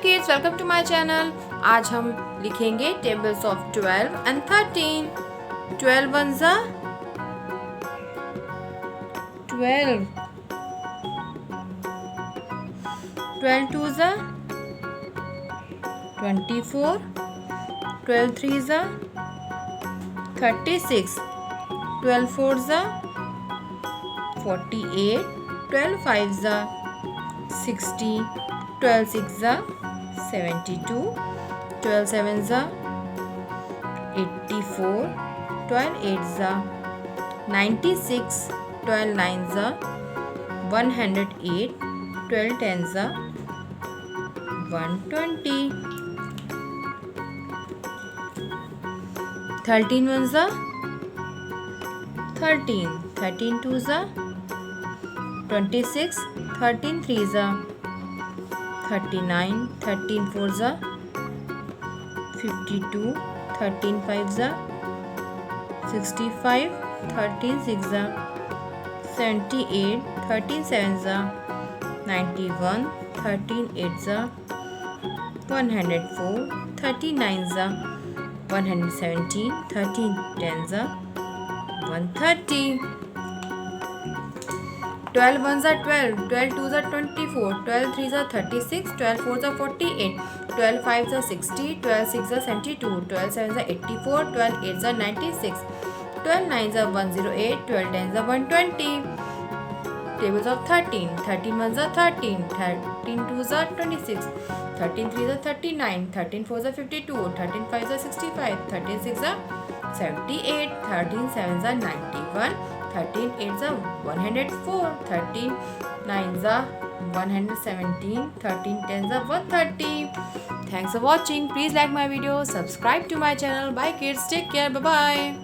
kids, welcome to my channel. आज हम लिखेंगे tables of 12 and 13. 12 ones are 12. 12 twos are 24. 12 threes are 36. 12 fours are 48. 12 fives are 60. 12 sixes are 72. 12 sevens are 84. 12 eights are 96. 12 nines are 108. 12 tens are 120. 13 ones are 13. 13 twos are 26. 13 threes are 39. 13 fours are 52. 13 fives are 65. 13 sixes are 78. 13 sevens are 91. 13 eights are 104. 13 nines are 117. 13 tens are 130. 12 ones are 12. 12 twos are 24. 12 threes are 36. 12 fours are 48. 12 fives are 60. 12 sixes are 72. 12 sevens are 84. 12 eights are 96. 12 nines are 108. 12 tens are 120. Tables of 13. 13 ones are 13. 13 twos are 26. 13 threes are 39. 13 fours are 52. 13 fives are 65. 13 sixes are 78. 13 sevens are 91. 13 eights are 104. 13 nines are 117. 13 tens are 130. Thanks for watching. Please like my video. Subscribe to my channel. Bye kids. Take care. Bye bye.